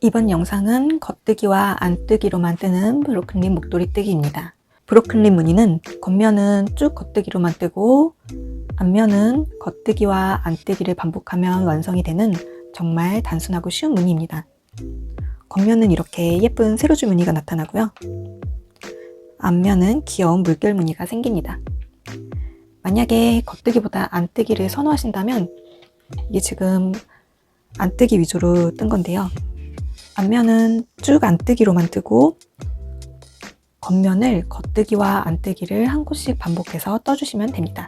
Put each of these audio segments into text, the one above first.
이번 영상은 겉뜨기와 안뜨기로만 뜨는 브로큰립 목도리 뜨기입니다. 브로큰립 무늬는 겉면은 쭉 겉뜨기로만 뜨고 앞면은 겉뜨기와 안뜨기를 반복하면 완성이 되는 정말 단순하고 쉬운 무늬입니다. 겉면은 이렇게 예쁜 세로줄 무늬가 나타나고요. 앞면은 귀여운 물결 무늬가 생깁니다. 만약에 겉뜨기보다 안뜨기를 선호하신다면 이게 지금 안뜨기 위주로 뜬 건데요. 앞면은 쭉 안뜨기로만 뜨고 겉면을 겉뜨기와 안뜨기를 한 곳씩 반복해서 떠주시면 됩니다.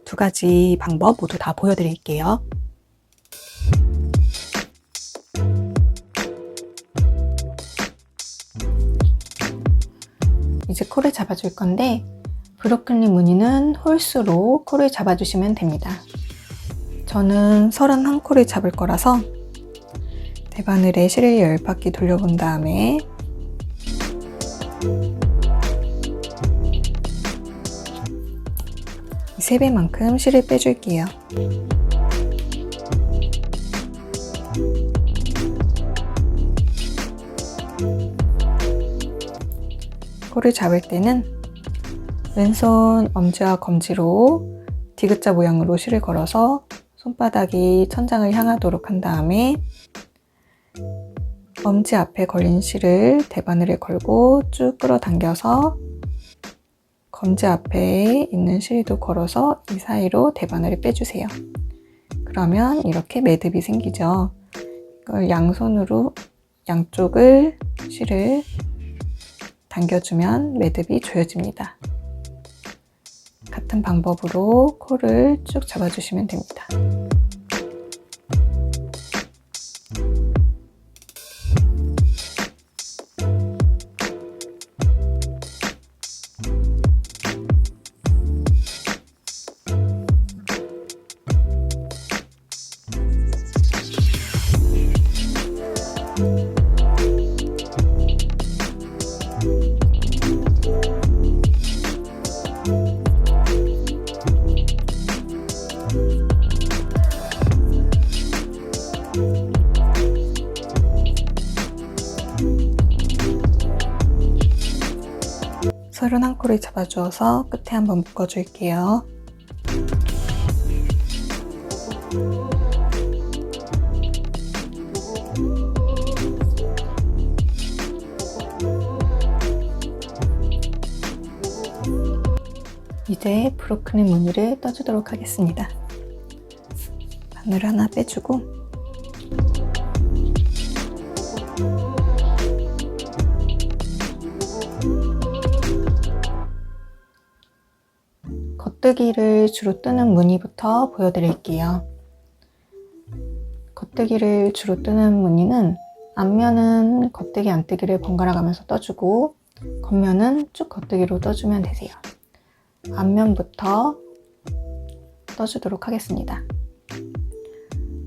두 가지 방법 모두 다 보여드릴게요. 이제 코를 잡아줄 건데 브로큰립 무늬는 홀수로 코를 잡아주시면 됩니다. 저는 31코를 잡을 거라서 대바늘에 실을 10바퀴 돌려본 다음에 이 3배만큼 실을 빼줄게요. 코를 잡을 때는 왼손 엄지와 검지로 디귿자 모양으로 실을 걸어서 손바닥이 천장을 향하도록 한 다음에 엄지 앞에 걸린 실을 대바늘에 걸고 쭉 끌어당겨서 검지 앞에 있는 실도 걸어서 이 사이로 대바늘을 빼주세요. 그러면 이렇게 매듭이 생기죠. 이걸 양손으로 양쪽을 실을 당겨주면 매듭이 조여집니다. 같은 방법으로 코를 쭉 잡아주시면 됩니다. 서른 한 코를 잡아주어서 끝에 한번 묶어줄게요. 이제 브로큰립 무늬를 떠주도록 하겠습니다. 바늘 하나 빼주고 겉뜨기를 주로 뜨는 무늬부터 보여드릴게요. 겉뜨기를 주로 뜨는 무늬는 앞면은 겉뜨기 안뜨기를 번갈아 가면서 떠주고 겉면은 쭉 겉뜨기로 떠주면 되세요. 앞면부터 떠주도록 하겠습니다.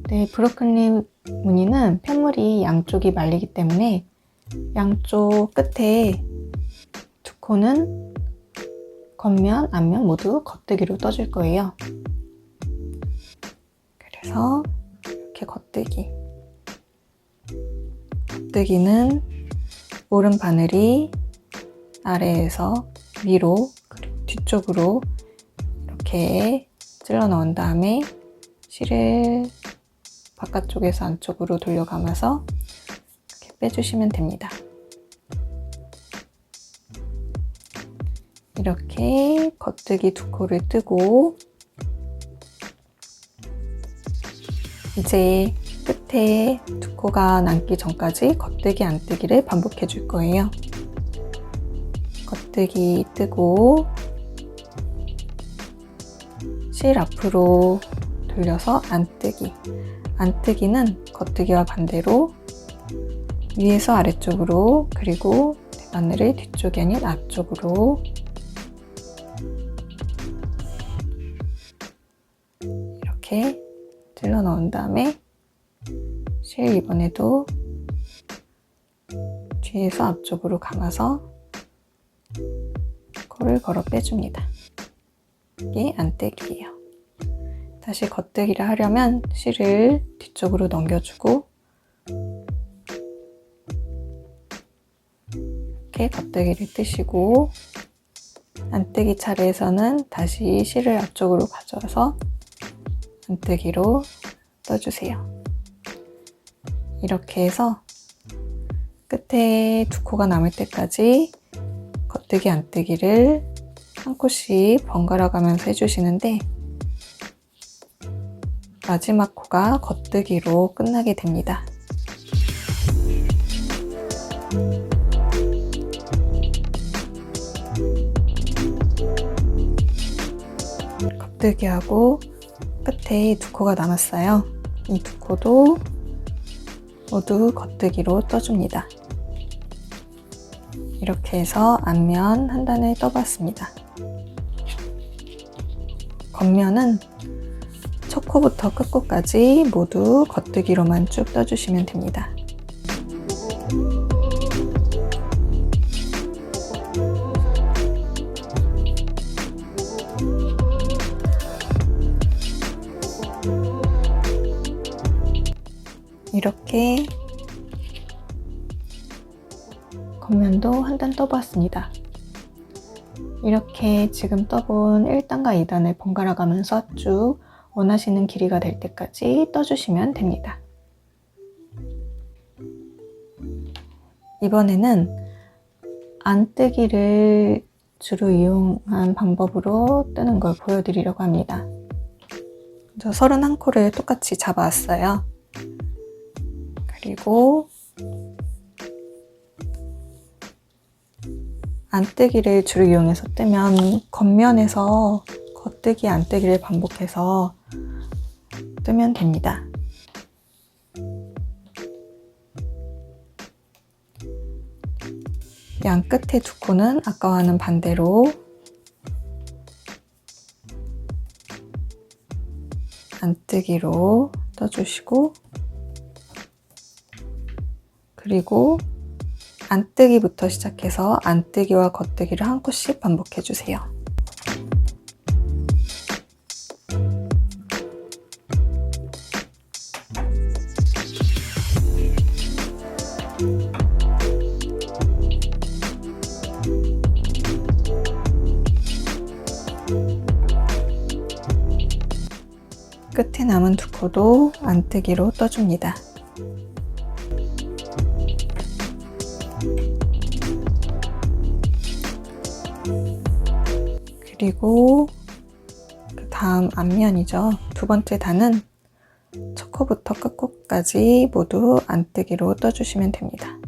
네, 브로큰립 무늬는 편물이 양쪽이 말리기 때문에 양쪽 끝에 두 코는 겉면, 앞면 모두 겉뜨기로 떠줄 거예요. 그래서 이렇게 겉뜨기는 오른 바늘이 아래에서 위로 그리고 뒤쪽으로 이렇게 찔러 넣은 다음에 실을 바깥쪽에서 안쪽으로 돌려가면서 이렇게 빼주시면 됩니다. 이렇게 겉뜨기 두 코를 뜨고 이제 끝에 두 코가 남기 전까지 겉뜨기 안뜨기를 반복해 줄 거예요. 겉뜨기 뜨고 실 앞으로 돌려서 안뜨기. 안뜨기는 겉뜨기와 반대로 위에서 아래쪽으로 그리고 대바늘을 뒤쪽이 아닌 앞쪽으로 이렇게 찔러 넣은 다음에 실 이번에도 뒤에서 앞쪽으로 감아서 코를 걸어 빼줍니다. 이게 안뜨기예요. 다시 겉뜨기를 하려면 실을 뒤쪽으로 넘겨주고 이렇게 겉뜨기를 뜨시고 안뜨기 차례에서는 다시 실을 앞쪽으로 가져와서 안뜨기로 떠주세요. 이렇게 해서 끝에 두 코가 남을 때까지 겉뜨기 안뜨기를 한 코씩 번갈아 가면서 해주시는데 마지막 코가 겉뜨기로 끝나게 됩니다. 겉뜨기하고 끝에 두 코가 남았어요. 이 두 코도 모두 겉뜨기로 떠줍니다. 이렇게 해서 앞면 한 단을 떠봤습니다. 겉면은 첫 코부터 끝코까지 모두 겉뜨기로만 쭉 떠주시면 됩니다. 이렇게 겉면도 한 단 떠보았습니다. 이렇게 지금 떠본 1단과 2단을 번갈아 가면서 쭉 원하시는 길이가 될 때까지 떠주시면 됩니다. 이번에는 안뜨기를 주로 이용한 방법으로 뜨는 걸 보여드리려고 합니다. 저 31코를 똑같이 잡아왔어요. 그리고 안뜨기를 주로 이용해서 뜨면 겉면에서 겉뜨기 안뜨기를 반복해서 뜨면 됩니다. 양 끝에 두 코는 아까와는 반대로 안뜨기로 떠주시고 그리고 안뜨기부터 시작해서 안뜨기와 겉뜨기를 한 코씩 반복해 주세요. 끝에 남은 두 코도 안뜨기로 떠줍니다. 그리고 그 다음 앞면이죠. 두 번째 단은 첫 코부터 끝코까지 모두 안뜨기로 떠주시면 됩니다.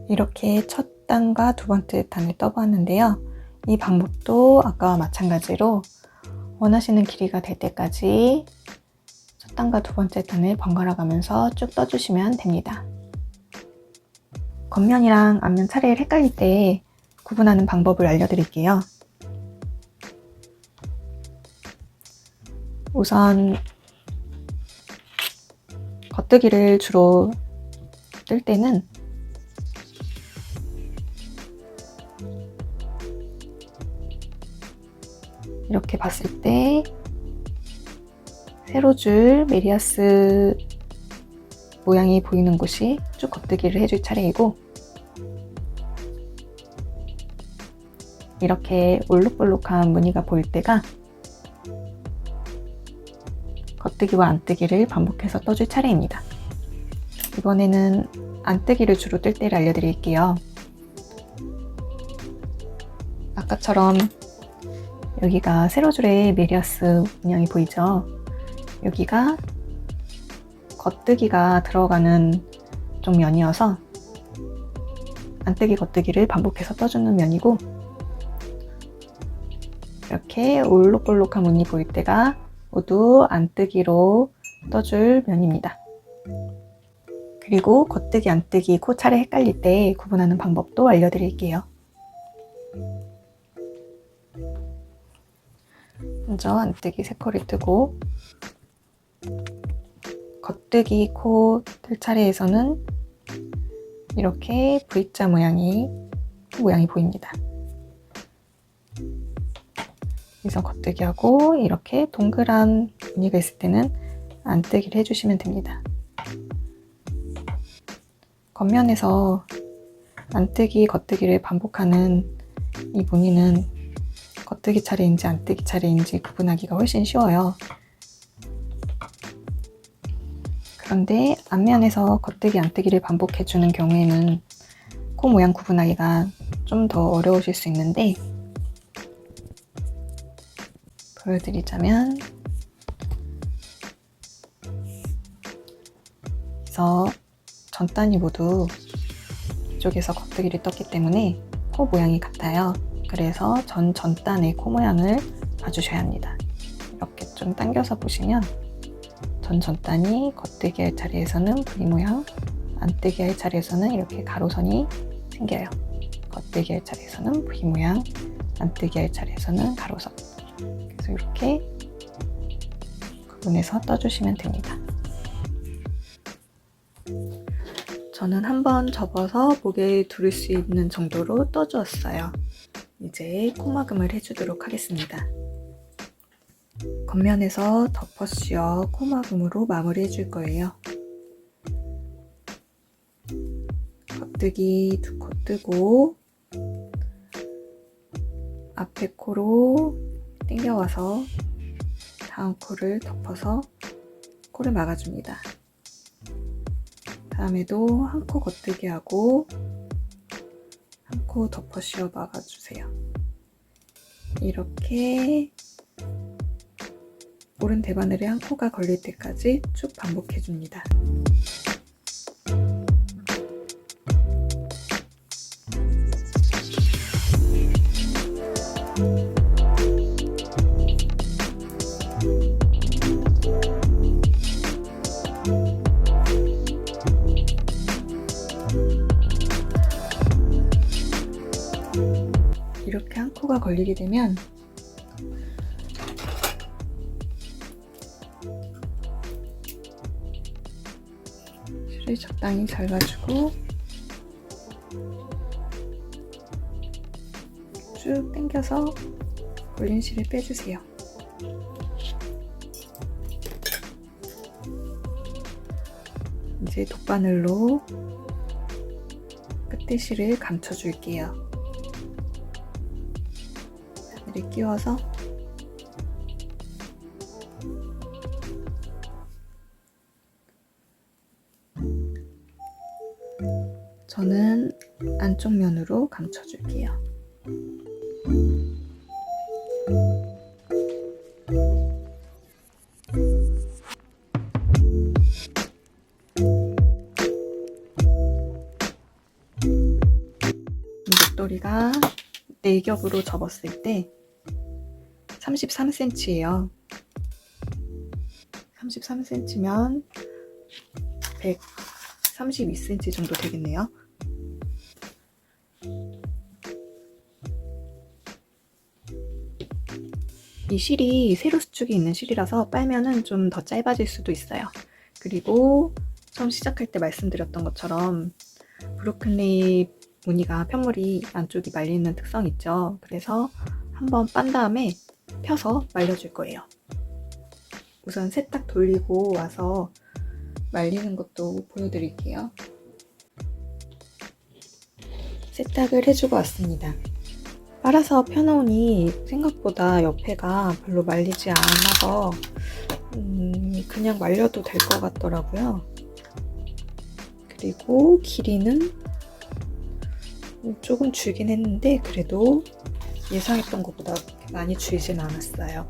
이렇게 첫 단과 두 번째 단을 떠봤는데요. 이 방법도 아까와 마찬가지로 원하시는 길이가 될 때까지 첫 단과 두 번째 단을 번갈아 가면서 쭉 떠주시면 됩니다. 겉면이랑 앞면 차례를 헷갈릴 때 구분하는 방법을 알려드릴게요. 우선 겉뜨기를 주로 뜰 때는 이렇게 봤을 때 세로줄 메리아스 모양이 보이는 곳이 쭉 겉뜨기를 해줄 차례이고 이렇게 올록볼록한 무늬가 보일 때가 겉뜨기와 안뜨기를 반복해서 떠줄 차례입니다. 이번에는 안뜨기를 주로 뜰 때를 알려드릴게요. 아까처럼 여기가 세로줄의 메리아스 문양이 보이죠? 여기가 겉뜨기가 들어가는 쪽 면이어서 안뜨기 겉뜨기를 반복해서 떠주는 면이고 이렇게 올록볼록한 무늬 보일 때가 모두 안뜨기로 떠줄 면입니다. 그리고 겉뜨기 안뜨기 코 차례 헷갈릴 때 구분하는 방법도 알려드릴게요. 먼저 안뜨기 3컬을 뜨고 겉뜨기 코 뜰 차례에서는 이렇게 V자 모양이 보입니다. 여기서 겉뜨기하고 이렇게 동그란 무늬가 있을 때는 안뜨기를 해주시면 됩니다. 겉면에서 안뜨기, 겉뜨기를 반복하는 이 무늬는 겉뜨기 차례인지 안뜨기 차례인지 구분하기가 훨씬 쉬워요. 그런데 앞면에서 겉뜨기, 안뜨기를 반복해주는 경우에는 코 모양 구분하기가 좀 더 어려우실 수 있는데, 보여드리자면 그래서 전 단이 모두 이쪽에서 겉뜨기를 떴기 때문에 코 모양이 같아요. 그래서 전 단의 코 모양을 봐주셔야 합니다. 이렇게 좀 당겨서 보시면 전 단이 겉뜨기 할 차례에서는 V 모양, 안뜨기 할 차례에서는 이렇게 가로선이 생겨요. 겉뜨기 할 차례에서는 V 모양, 안뜨기 할 차례에서는 가로선. 그래서 이렇게 구분해서 떠주시면 됩니다. 저는 한번 접어서 목에 두를 수 있는 정도로 떠주었어요. 이제 코막음을 해주도록 하겠습니다. 겉면에서 덮어 씌워 코막음으로 마무리 해줄 거예요. 겉뜨기 2코 뜨고 앞에 코로 당겨와서 다음 코를 덮어서 코를 막아줍니다. 다음에도 한 코 겉뜨기 하고 한 코 덮어 씌워 막아주세요. 이렇게 오른 대바늘에 한 코가 걸릴 때까지 쭉 반복해줍니다. 이렇게 한 코가 걸리게 되면 실을 적당히 잘라주고 쭉 당겨서 걸린 실을 빼주세요. 이제 돗바늘로 끝에 실을 감춰줄게요. 바늘을 끼워서 저는 안쪽 면으로 감춰줄게요. 목도리가 4겹으로 접었을 때 33cm예요. 33cm면 132cm 정도 되겠네요. 이 실이 세로 수축이 있는 실이라서 빨면은 좀 더 짧아질 수도 있어요. 그리고 처음 시작할 때 말씀드렸던 것처럼 브로큰립 무늬가 편물이 안쪽이 말리는 특성이 있죠. 그래서 한번 빤 다음에 펴서 말려줄 거예요. 우선 세탁 돌리고 와서 말리는 것도 보여드릴게요. 세탁을 해주고 왔습니다. 빨아서 펴놓으니 생각보다 옆에가 별로 말리지 않아서 그냥 말려도 될 것 같더라고요. 그리고 길이는 조금 줄긴 했는데 그래도 예상했던 것보다 많이 줄진 않았어요.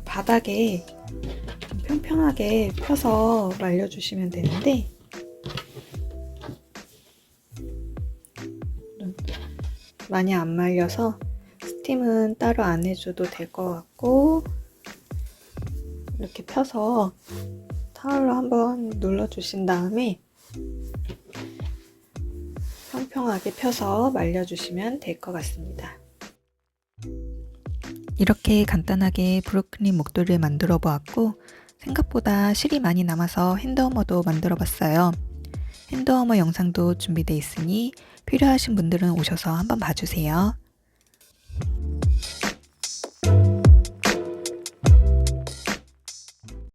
바닥에 평평하게 펴서 말려주시면 되는데 많이 안 말려서 스팀은 따로 안 해줘도 될 것 같고 이렇게 펴서 타올로 한번 눌러주신 다음에 평평하게 펴서 말려주시면 될 것 같습니다. 이렇게 간단하게 브로큰리 목도리를 만들어 보았고 생각보다 실이 많이 남아서 핸드워머도 만들어 봤어요. 핸드워머 영상도 준비되어 있으니 필요하신 분들은 오셔서 한번 봐주세요.